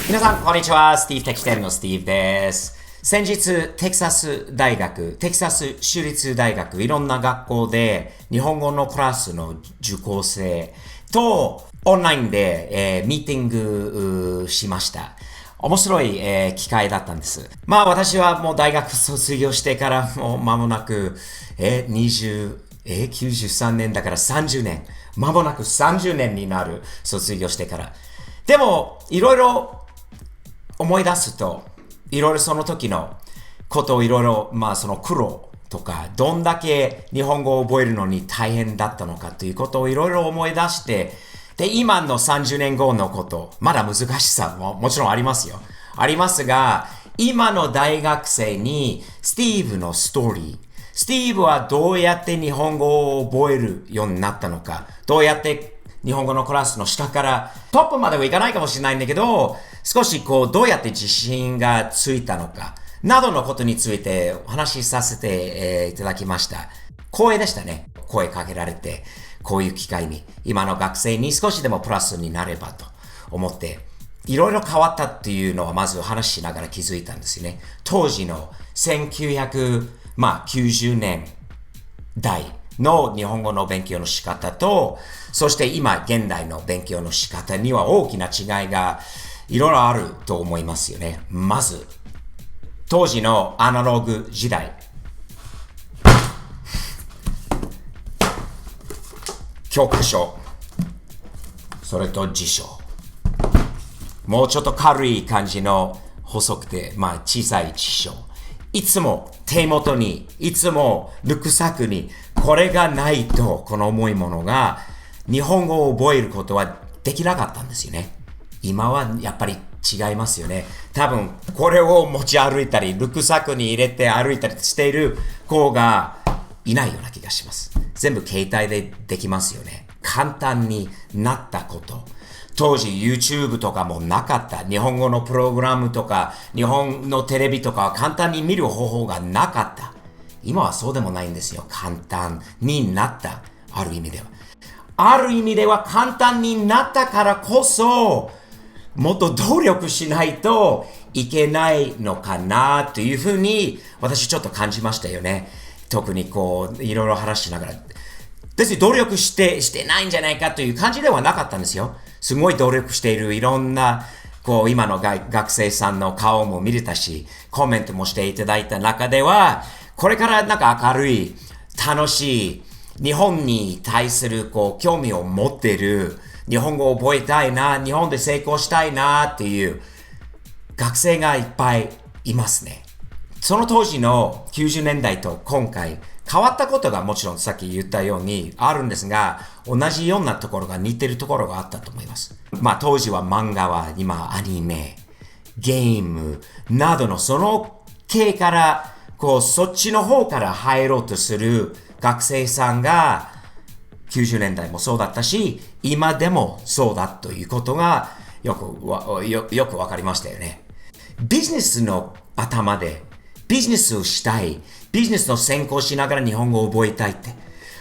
皆さん、こんにちは。スティーブテキテルのスティーブです。先日、テキサス州立大学、いろんな学校で日本語のクラスの受講生とオンラインで、ミーティングしました。面白い、機会だったんです。私はもう大学卒業してからもう間もなく、93年だから30年。間もなく30年になる。卒業してから。でも、いろいろ思い出すと、いろいろその時のことをいろいろ、その苦労とか、どんだけ日本語を覚えるのに大変だったのかということをいろいろ思い出して、で、今の30年後のこと、まだ難しさももちろんありますよ。ありますが、今の大学生にスティーブのストーリー、スティーブはどうやって日本語を覚えるようになったのか、どうやって日本語のクラスの下からトップまではいかないかもしれないんだけど、少しどうやって自信がついたのか、などのことについてお話しさせて、いただきました。光栄でしたね。声かけられて、こういう機会に、今の学生に少しでもプラスになればと思って、いろいろ変わったっていうのはまず話しながら気づいたんですよね。当時の1990年代の日本語の勉強の仕方と、そして今現代の勉強の仕方には大きな違いがいろいろあると思いますよね。まず、当時のアナログ時代。教科書、それと辞書。もうちょっと軽い感じの細くて、小さい辞書。いつも手元に、いつもルックサックに、これがないと、この重いものが、日本語を覚えることはできなかったんですよね。今はやっぱり違いますよね。多分、これを持ち歩いたり、ルックサックに入れて歩いたりしている子がいないような気がします。全部携帯でできますよね。簡単になったこと。当時 YouTube とかもなかった。日本語のプログラムとか、日本のテレビとか簡単に見る方法がなかった。今はそうでもないんですよ。簡単になった。ある意味では。ある意味では簡単になったからこそ、もっと努力しないといけないのかなというふうに私ちょっと感じましたよね。特にいろいろ話しながら。別に努力してないんじゃないかという感じではなかったんですよ。すごい努力しているいろんな今の学生さんの顔も見れたし、コメントもしていただいた中では、これから明るい、楽しい、日本に対する興味を持っている、日本語を覚えたいな、日本で成功したいなっていう学生がいっぱいいますね。その当時の90年代と今回変わったことがもちろんさっき言ったようにあるんですが、同じようなところが似てるところがあったと思います。当時は漫画は今アニメ、ゲームなどのその系からそっちの方から入ろうとする学生さんが90年代もそうだったし、今でもそうだということがよくわかりましたよね。ビジネスの頭でビジネスをしたい、ビジネスの専攻しながら日本語を覚えたいって。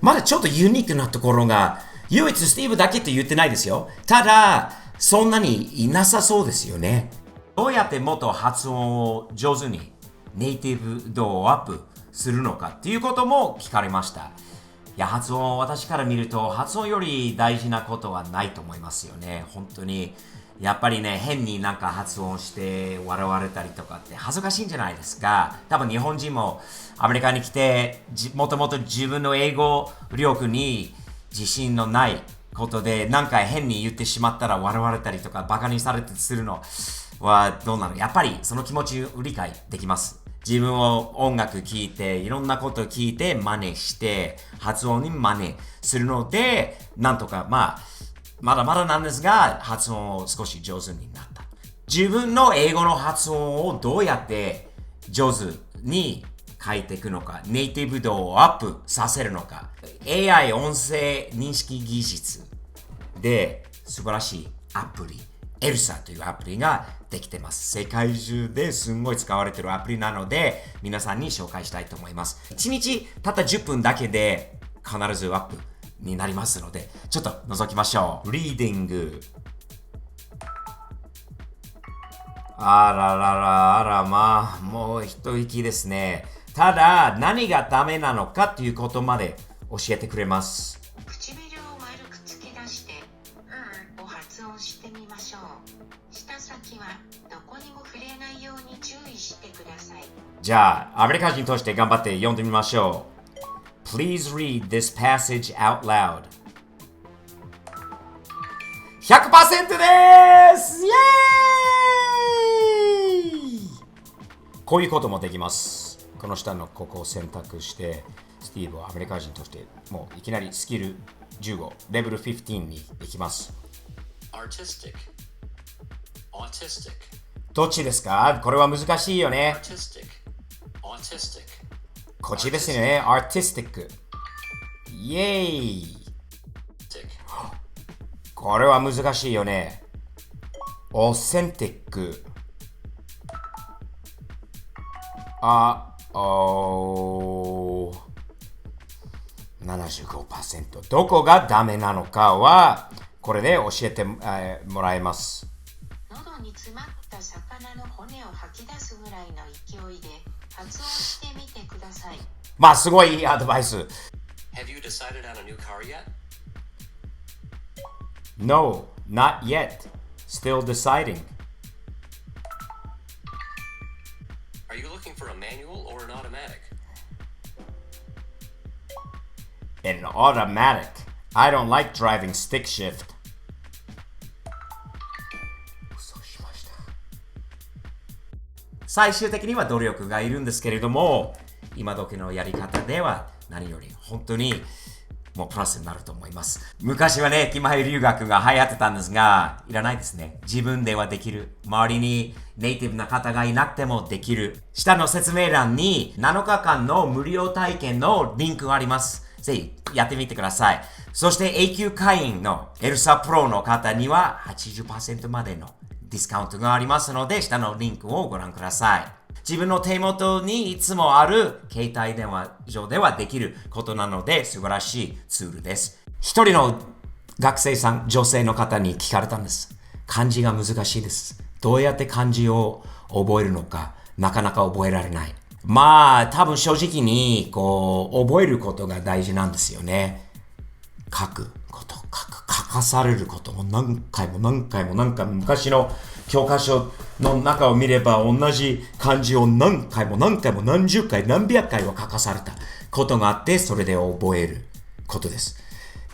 まだちょっとユニークなところが、唯一スティーブだけって言ってないですよ。ただ、そんなにいなさそうですよね。どうやってもっと発音を上手に、ネイティブ度をアップするのかっていうことも聞かれました。いや、発音、私から見ると、発音より大事なことはないと思いますよね。本当に。やっぱりね、変に発音して笑われたりとかって恥ずかしいんじゃないですか。多分日本人もアメリカに来て、もともと自分の英語力に自信のないことで、変に言ってしまったら笑われたりとか、バカにされたりするのはどうなの？やっぱりその気持ちを理解できます。自分を音楽聴いて、いろんなことを聞いて真似して、発音に真似するので、なんとかまだまだなんですが、発音を少し上手になった。自分の英語の発音をどうやって上手に書いていくのか、ネイティブ度をアップさせるのか、AI 音声認識技術で素晴らしいアプリ、エルサというアプリができてます。世界中ですんごい使われているアプリなので、皆さんに紹介したいと思います。1日たった10分だけで必ずアップになりますので、ちょっと覗きましょう。リーディング。あららら、あらまあ、もう一息ですね。ただ、何がダメなのかっていうことまで教えてくれます。唇を丸く突き出して、を発音してみましょう。舌先はどこにも触れないように注意してください。じゃあ、アメリカ人として頑張って読んでみましょう。Please read this passage out loud. 100% ですイエーイこういうこともできます。この下のここを選択して、スティーブはアメリカ人としてもういきなりスキル15、レベル15に行きます。Artistic. Autistic. どっちですか？これは難しいよね。Artistic. Autistic. こっちですよね。Artistic。イエーイ。これは難しいよね。Authentic。75%。どこがダメなのかは、これで教えて、もらえます。喉に詰まった魚の骨を吐き出すぐらいの勢いで発音してみてください。まあ、すごいいいアドバイス。Have you decided on a new car yet? No, not yet. Still deciding. Are you looking for a manual or an automatic? An automatic. I don't like driving stick shift. 嘘しました。最終的には努力がいるんですけれども、今時のやり方では何より本当にもうプラスになると思います。昔はね、気前留学が流行ってたんですが、いらないですね。自分ではできる。周りにネイティブな方がいなくてもできる。下の説明欄に7日間の無料体験のリンクがあります。ぜひやってみてください。そして永久会員のエルサプロの方には 80% までのディスカウントがありますので、下のリンクをご覧ください。自分の手元にいつもある携帯電話上ではできることなので素晴らしいツールです。一人の学生さん、女性の方に聞かれたんです。漢字が難しいです。どうやって漢字を覚えるのか、なかなか覚えられない。まあ、多分正直に、覚えることが大事なんですよね。書くこと、書かされることも何回も昔の教科書の中を見れば同じ漢字を何回も何十回何百回は書かされたことがあって、それで覚えることです。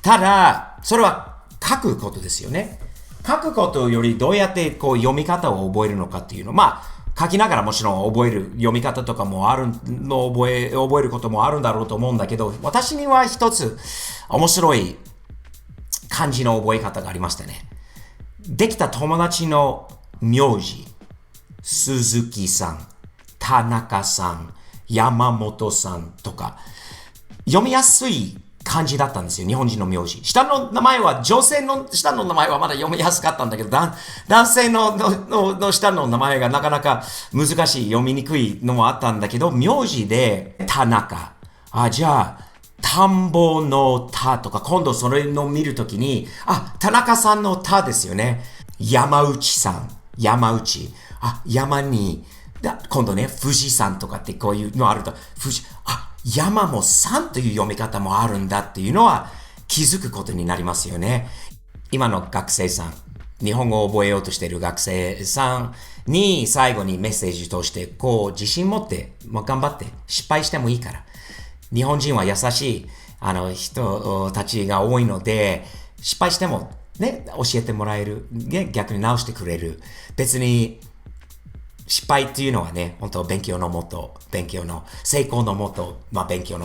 ただ、それは書くことですよね。書くことよりどうやって読み方を覚えるのかっていうの。まあ、書きながらもちろん覚える読み方とかもあるの覚えることもあるんだろうと思うんだけど、私には一つ面白い漢字の覚え方がありましてね。できた友達の名字、鈴木さん、田中さん、山本さんとか、読みやすい漢字だったんですよ。日本人の名字。下の名前は、女性の下の名前はまだ読みやすかったんだけど、男性の下の名前がなかなか難しい、読みにくいのもあったんだけど、名字で田中。じゃあ、田んぼの田とか、今度それの見るときに、田中さんの田ですよね。山内さん。山内。山に、今度ね、富士山とかってこういうのあると、山も山という読み方もあるんだっていうのは気づくことになりますよね。今の学生さん、日本語を覚えようとしている学生さんに最後にメッセージとして自信持って、頑張って失敗してもいいから。日本人は優しい人たちが多いので、失敗してもね、教えてもらえる。逆に直してくれる。別に失敗っていうのはね、本当成功のもと、勉強の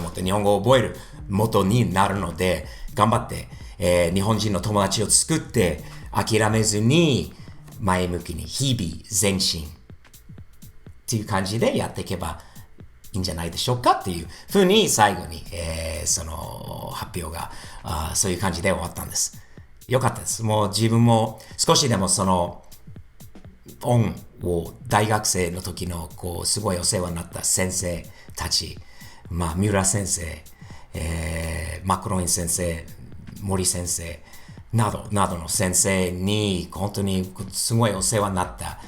もと、日本語を覚えるもとになるので、頑張って、日本人の友達を作って、諦めずに、前向きに日々前進っていう感じでやっていけばいいんじゃないでしょうかっていうふうに最後に、その発表がそういう感じで終わったんです。よかったです。もう自分も少しでもその音を大学生の時のすごいお世話になった先生たち、三浦先生、マクロイン先生、森先生などの先生に本当にすごいお世話になった。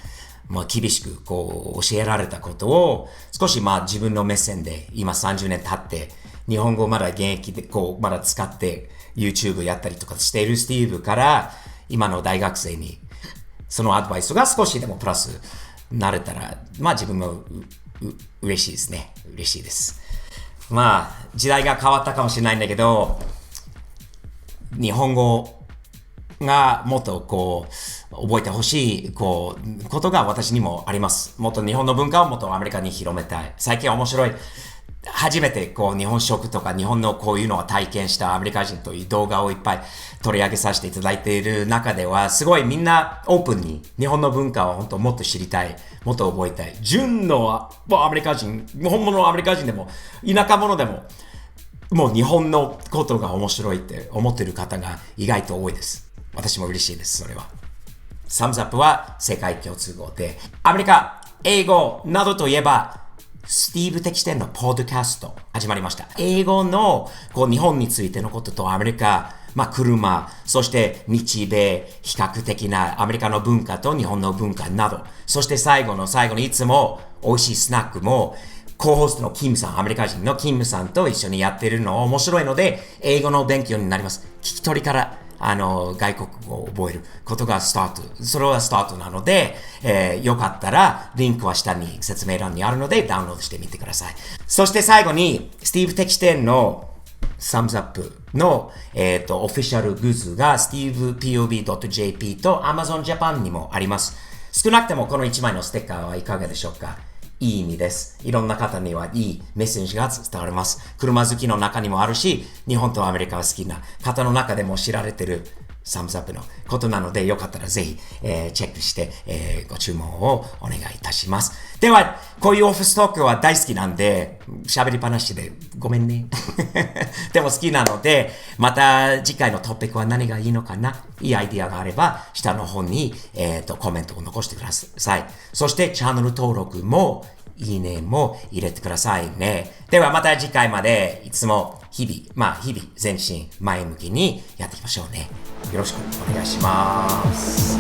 もう厳しくこう教えられたことを少し自分の目線で今30年経って日本語まだ現役でこうまだ使って YouTube やったりとかしているスティーブから今の大学生にそのアドバイスが少しでもプラスなれたら自分も嬉しいですね。嬉しいです。時代が変わったかもしれないんだけど日本語がもっとこう覚えてほしいことが私にもあります。もっと日本の文化をもっとアメリカに広めたい。最近面白い。初めて日本食とか日本のこういうのを体験したアメリカ人という動画をいっぱい取り上げさせていただいている中ではすごいみんなオープンに日本の文化を本当もっと知りたい。もっと覚えたい。純のアメリカ人、本物のアメリカ人でも田舎者でももう日本のことが面白いって思っている方が意外と多いです。私も嬉しいです、それは。サムズアップは世界共通語で、アメリカ、英語などといえば、スティーブ的視点のポッドキャスト始まりました。英語の日本についてのこととアメリカ、車、そして日米、比較的なアメリカの文化と日本の文化など、そして最後のいつも美味しいスナックも、コーホストのキムさん、アメリカ人のキムさんと一緒にやっているの面白いので、英語の勉強になります。聞き取りから外国語を覚えることがスタート。それはスタートなので、よかったら、リンクは下に説明欄にあるので、ダウンロードしてみてください。そして最後に、スティーブ的視点のサムズアップの、オフィシャルグッズが stevepov.jp と Amazon Japan にもあります。少なくてもこの1枚のステッカーはいかがでしょうか。いい意味です。いろんな方にはいいメッセージが伝わります。車好きの中にもあるし、日本とアメリカが好きな方の中でも知られているサムズアップのことなので、よかったらぜひ、チェックして、ご注文をお願いいたします。では、こういうオフィストークは大好きなんで、喋り話でごめんね。でも好きなので、また次回のトピックは何がいいのかな、いいアイディアがあれば、下の方に、コメントを残してください。そして、チャンネル登録も、いいねも入れてくださいね。ではまた次回までいつも日々前進前向きにやっていきましょうね。よろしくお願いします。